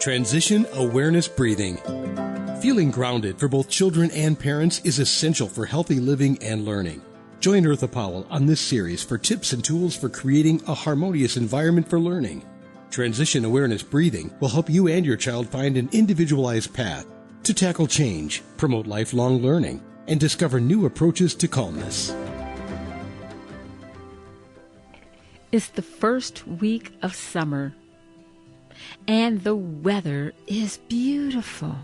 Transition awareness breathing. Feeling grounded for both children and parents is essential for healthy living and learning. Join Eartha Powell on this series for tips and tools for creating a harmonious environment for learning. Transition awareness breathing will help you and your child find an individualized path to tackle change, promote lifelong learning, and discover new approaches to calmness. It's the first week of summer, and the weather is beautiful.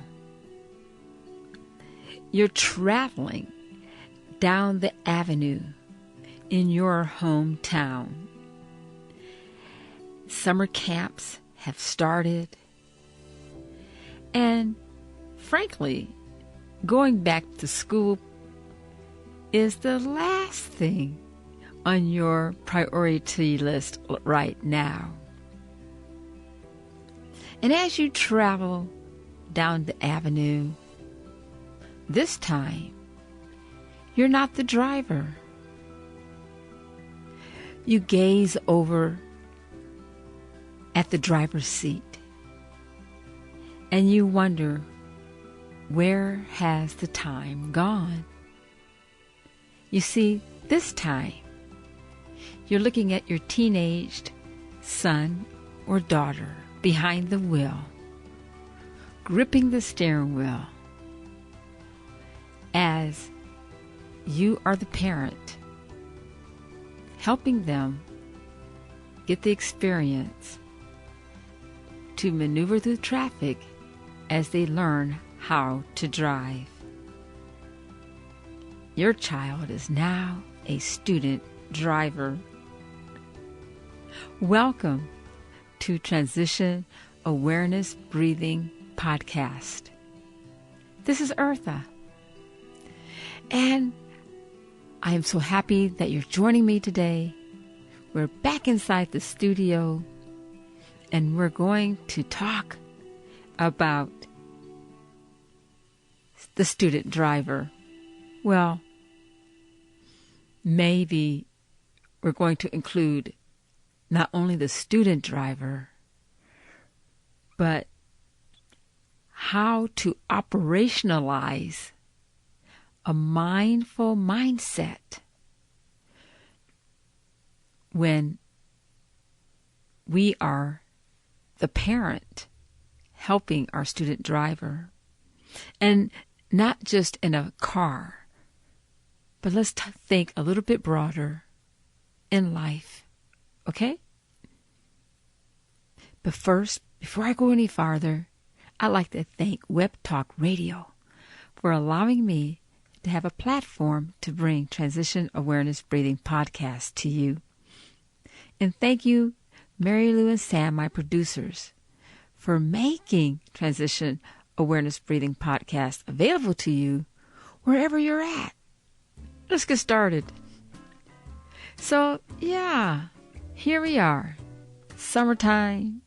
You're traveling down the avenue in your hometown. Summer camps have started, and frankly, going back to school is the last thing on your priority list right now. And as you travel down the avenue, this time, you're not the driver. You gaze over at the driver's seat, and you wonder, where has the time gone? You see, this time, you're looking at your teenaged son or daughter behind the wheel, gripping the steering wheel, as you are the parent, helping them get the experience to maneuver through traffic as they learn how to drive. Your child is now a student driver. Welcome to Transition Awareness Breathing Podcast. This is Eartha, and I am so happy that you're joining me today. We're back inside the studio, and we're going to talk about the student driver. Well, maybe we're going to include not only the student driver, but how to operationalize a mindful mindset when we are the parent helping our student driver. And not just in a car, but let's think a little bit broader in life, okay? But first, before I go any farther, I'd like to thank Web Talk Radio for allowing me to have a platform to bring Transition Awareness Breathing Podcast to you. And thank you, Mary Lou and Sam, my producers, for making Transition Awareness Breathing Podcast available to you wherever you're at. Let's get started. So, yeah, here we are, summertime,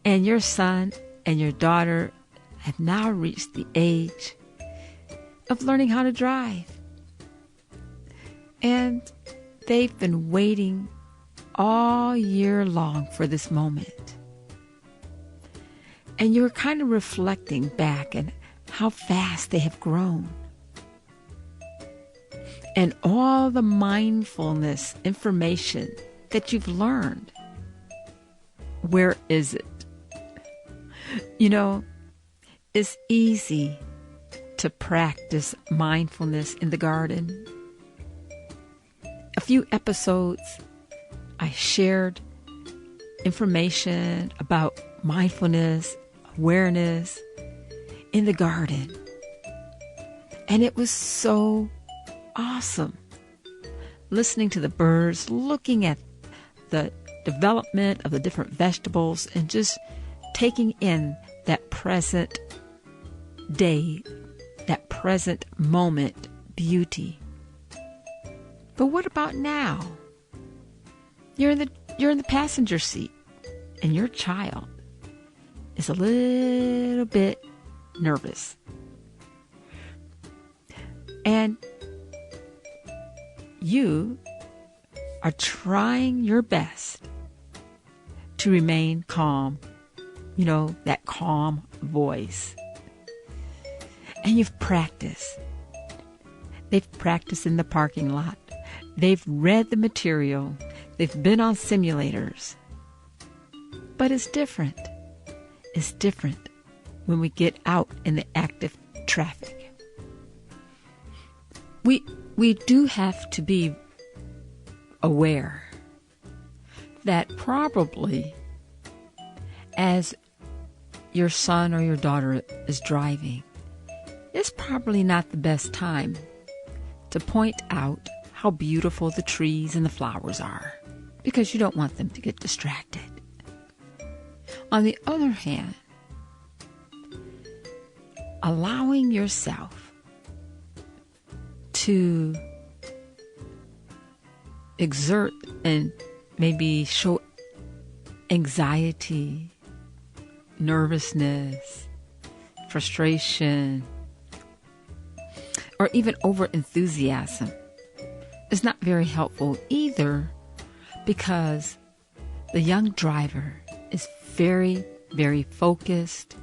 and your son and your daughter have now reached the age of learning how to drive. And they've been waiting all year long for this moment. And you're kind of reflecting back and how fast they have grown. And all the mindfulness information that you've learned. Where is it? You know, it's easy to practice mindfulness in the garden. A few episodes, I shared information about mindfulness, awareness in the garden. And it was so awesome. Listening to the birds, looking at the development of the different vegetables, and just taking in that present day, that present moment beauty. But what about now? You're in the passenger seat, and your child is a little bit nervous. And you are trying your best to remain calm that calm voice. And you've practiced. They've practiced in the parking lot. They've read the material. They've been on simulators. But it's different. It's different when we get out in the active traffic. We do have to be aware that probably as your son or your daughter is driving, it's probably not the best time to point out how beautiful the trees and the flowers are, because you don't want them to get distracted. On the other hand, allowing yourself to exert and maybe show anxiety, nervousness, frustration, or even over-enthusiasm is not very helpful either, because the young driver is very, very focused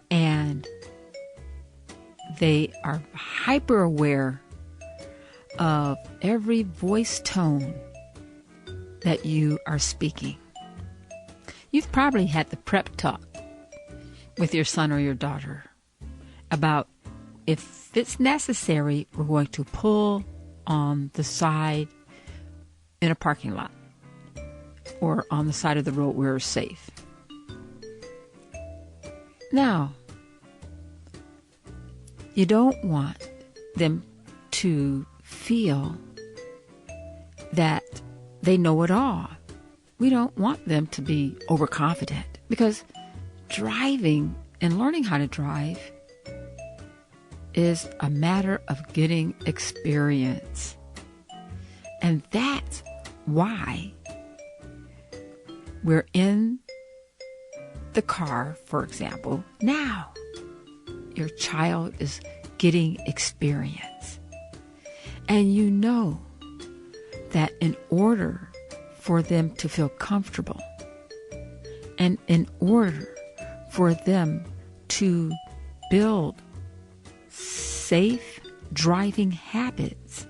and they are hyper aware of every voice tone that you are speaking. You've probably had the prep talk with your son or your daughter about, if it's necessary, we're going to pull on the side in a parking lot or on the side of the road where we're safe. Now, you don't want them to feel that they know it all. We don't want them to be overconfident, because driving and learning how to drive is a matter of getting experience. And that's why we're in the car, for example, now. Your child is getting experience. And you know that in order for them to feel comfortable, and in order for them to build safe driving habits,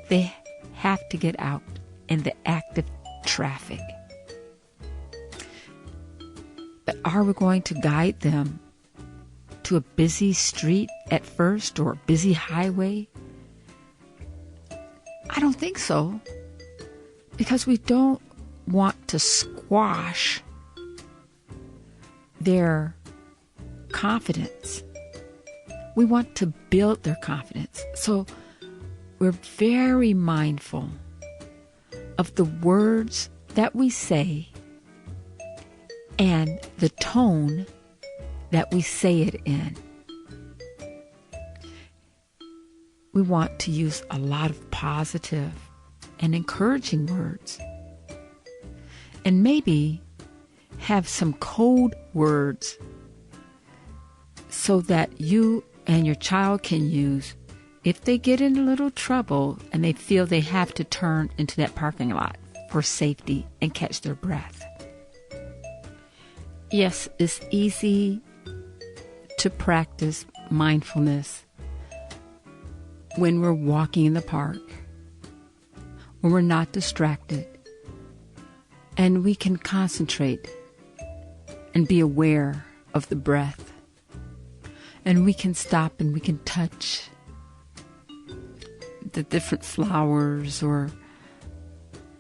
they have to get out in the active traffic. But are we going to guide them to a busy street at first, or a busy highway? I don't think so, because we don't want to squash their confidence. We want to build their confidence. So we're very mindful of the words that we say and the tone that we say it in. We want to use a lot of positive and encouraging words, and maybe have some code words so that you and your child can use if they get in a little trouble and they feel they have to turn into that parking lot for safety and catch their breath. Yes, it's easy to practice mindfulness when we're walking in the park, when we're not distracted, and we can concentrate and be aware of the breath, and we can stop and we can touch the different flowers or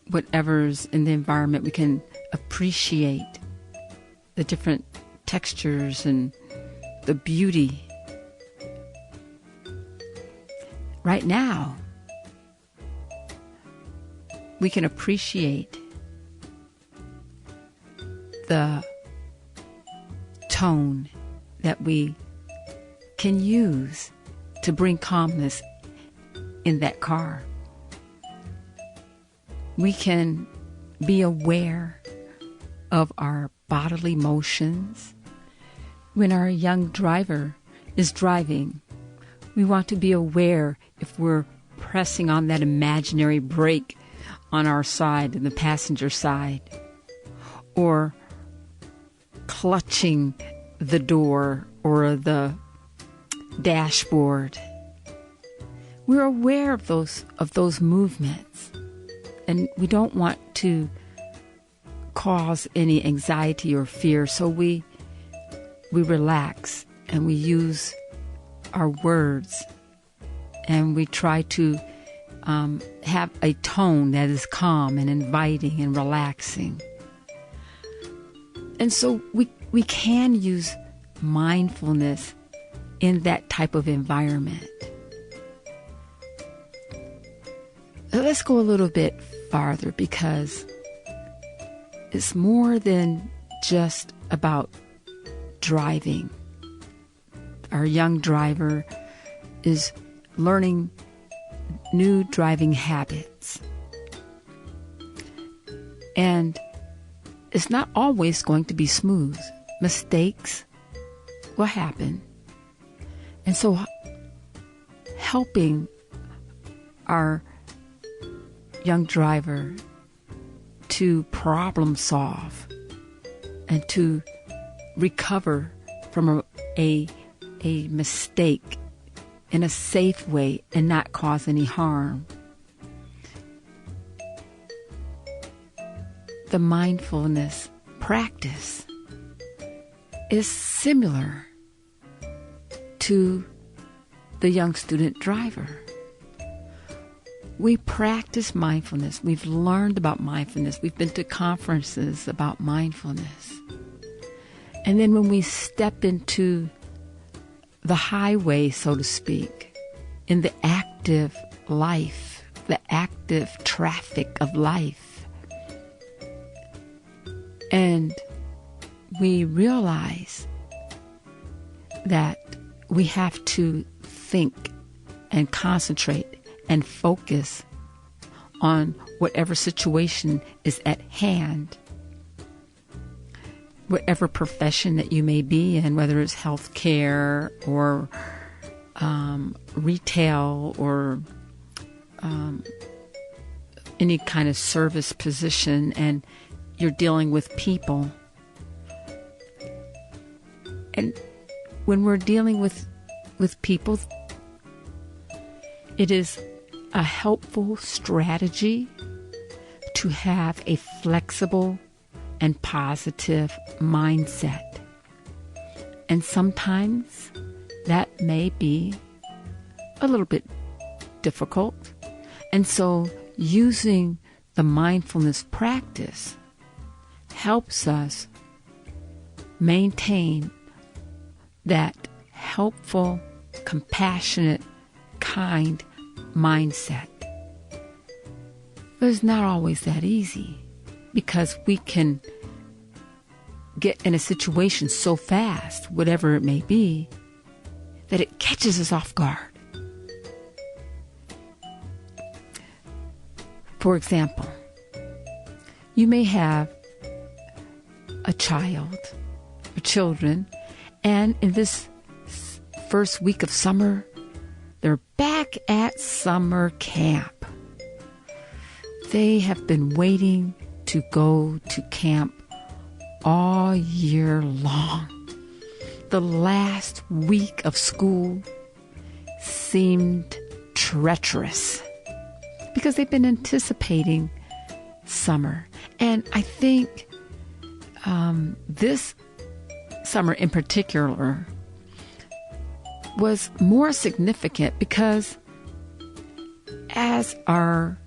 whatever's in the environment. We can appreciate the different textures and the beauty. Right now, we can appreciate the tone that we can use to bring calmness in that car. We can be aware of our bodily motions. When our young driver is driving, we want to be aware if we're pressing on that imaginary brake on our side, in the passenger side, or clutching the door or the dashboard. We're aware of those movements, and we don't want to cause any anxiety or fear, so we relax and we use our words, and we try to have a tone that is calm and inviting and relaxing. And so we can use mindfulness in that type of environment. Let's go a little bit farther, because it's more than just about driving. Our young driver is learning new driving habits. And it's not always going to be smooth. Mistakes will happen. And so helping our young driver to problem solve and to recover from a mistake in a safe way and not cause any harm. The mindfulness practice is similar to the young student driver. We practice mindfulness. We've learned about mindfulness. We've been to conferences about mindfulness. And then when we step into the highway, so to speak, in the active life, the active traffic of life, and we realize that we have to think and concentrate and focus on whatever situation is at hand, whatever profession that you may be in, whether it's healthcare or retail or any kind of service position, and you're dealing with people. And when we're dealing with people, it is a helpful strategy to have a flexible and positive mindset. And sometimes that may be a little bit difficult. And so using the mindfulness practice helps us maintain that helpful, compassionate, kind mindset. But it's not always that easy, because we can get in a situation so fast, whatever it may be, that it catches us off guard. For example, you may have a child or children, and in this first week of summer, they're back at summer camp. They have been waiting to go to camp all year long. The last week of school seemed treacherous because they've been anticipating summer. And I think this summer in particular was more significant because as our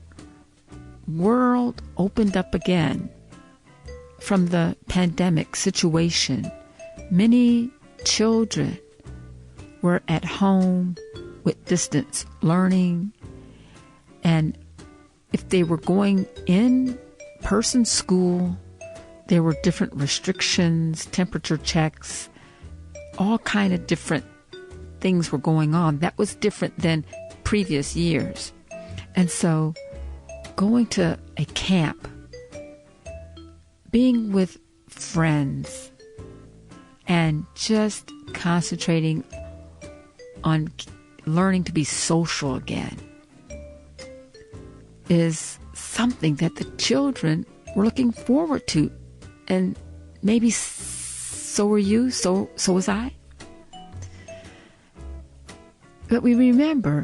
world opened up again from the pandemic situation, many children were at home with distance learning, and if they were going in person school, there were different restrictions, temperature checks, all kind of different things were going on. That was different than previous years. And so going to a camp, being with friends, and just concentrating on learning to be social again is something that the children were looking forward to and maybe so were you, so was I. But we remember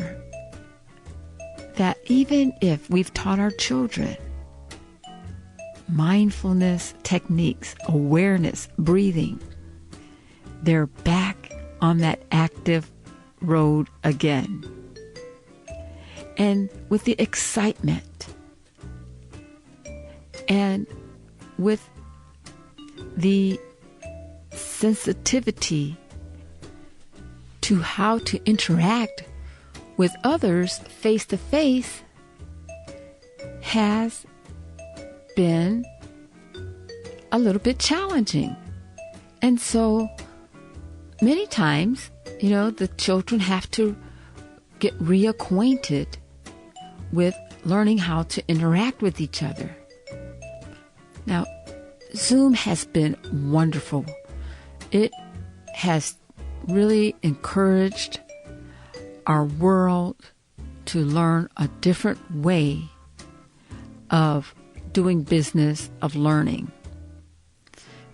that even if we've taught our children mindfulness techniques, awareness, breathing, they're back on that active road again. And with the excitement and with the sensitivity to how to interact with others face to face has been a little bit challenging. And so many times, the children have to get reacquainted with learning how to interact with each other. Now, Zoom has been wonderful. It has really encouraged our world to learn a different way of doing business, of learning.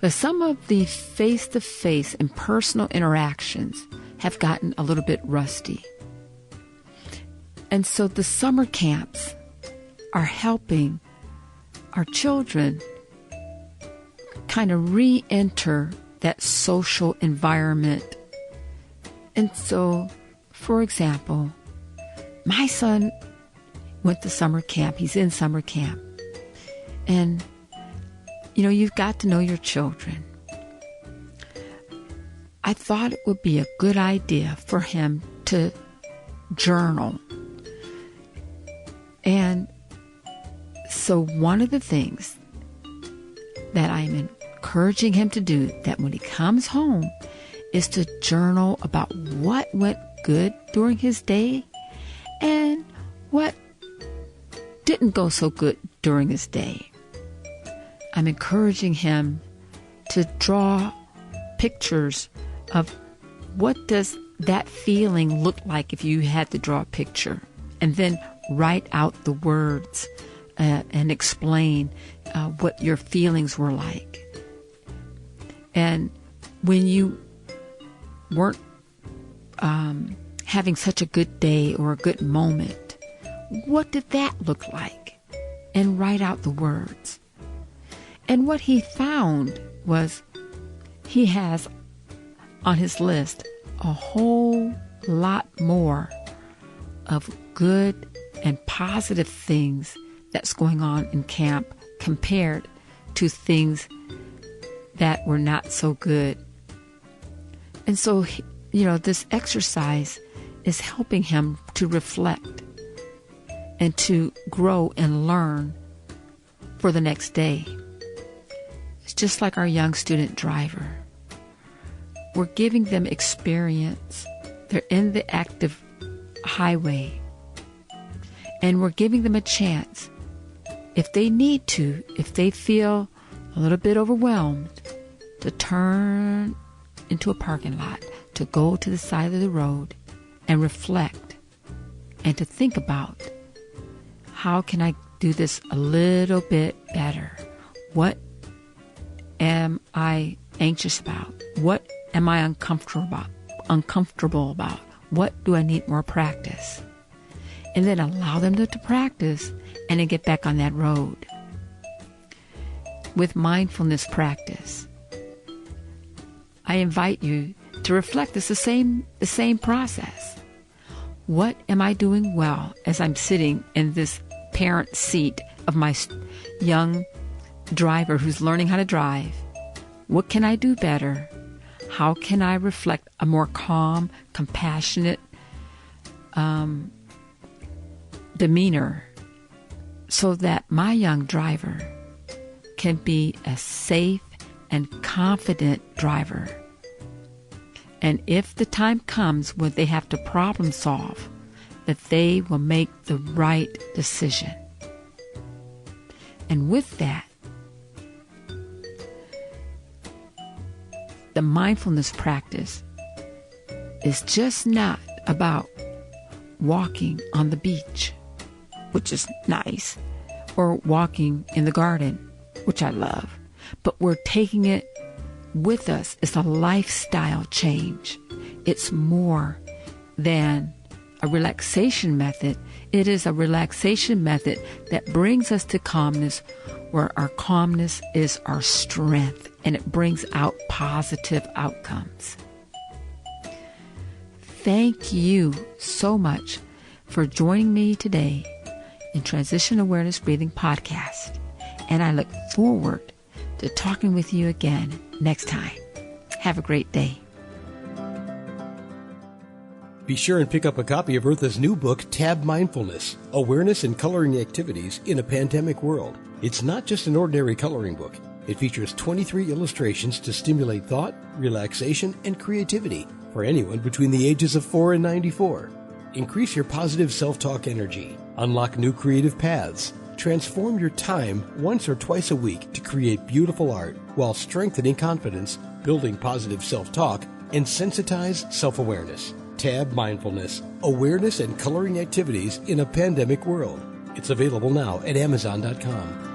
But some of the face-to-face and personal interactions have gotten a little bit rusty. And so the summer camps are helping our children kind of re-enter that social environment. And so, for example, my son went to summer camp. He's in summer camp. And, you've got to know your children. I thought it would be a good idea for him to journal. And so one of the things that I'm encouraging him to do, that when he comes home, is to journal about what went good during his day and what didn't go so good during his day. I'm encouraging him to draw pictures of what does that feeling look like if you had to draw a picture, and then write out the words and explain what your feelings were like. And when you weren't having such a good day or a good moment, what did that look like? And write out the words. And what he found was he has on his list a whole lot more of good and positive things that's going on in camp compared to things that were not so good. And so, this exercise is helping him to reflect and to grow and learn for the next day. It's just like our young student driver. We're giving them experience. They're in the active highway. And we're giving them a chance, if they need to, if they feel a little bit overwhelmed, to turn into a parking lot, to go to the side of the road and reflect and to think about, how can I do this a little bit better? What am I anxious about? What am I uncomfortable about? What do I need more practice? And then allow them to practice and then get back on that road. With mindfulness practice, I invite you to reflect. It's the same process. What am I doing well as I'm sitting in this parent seat of my young driver who's learning how to drive? What can I do better? How can I reflect a more calm, compassionate demeanor so that my young driver can be a safe and confident driver? And if the time comes when they have to problem solve, that they will make the right decision. And with that, the mindfulness practice is just not about walking on the beach, which is nice, or walking in the garden, which I love, but we're taking it with us is a lifestyle change. It's more than a relaxation method. It is a relaxation method that brings us to calmness, where our calmness is our strength, and it brings out positive outcomes. Thank you so much for joining me today in Transition Awareness Breathing Podcast, and I look forward to talking with you again next time. Have a great day. Be sure and pick up a copy of Eartha's new book, Tab Mindfulness, Awareness and Coloring Activities in a Pandemic World. It's not just an ordinary coloring book. It features 23 illustrations to stimulate thought, relaxation, and creativity for anyone between the ages of 4 and 94. Increase your positive self-talk energy. Unlock new creative paths. Transform your time once or twice a week to create beautiful art while strengthening confidence, building positive self-talk, and sensitize self-awareness. Tab Mindfulness, Awareness and Coloring Activities in a Pandemic World. It's available now at Amazon.com.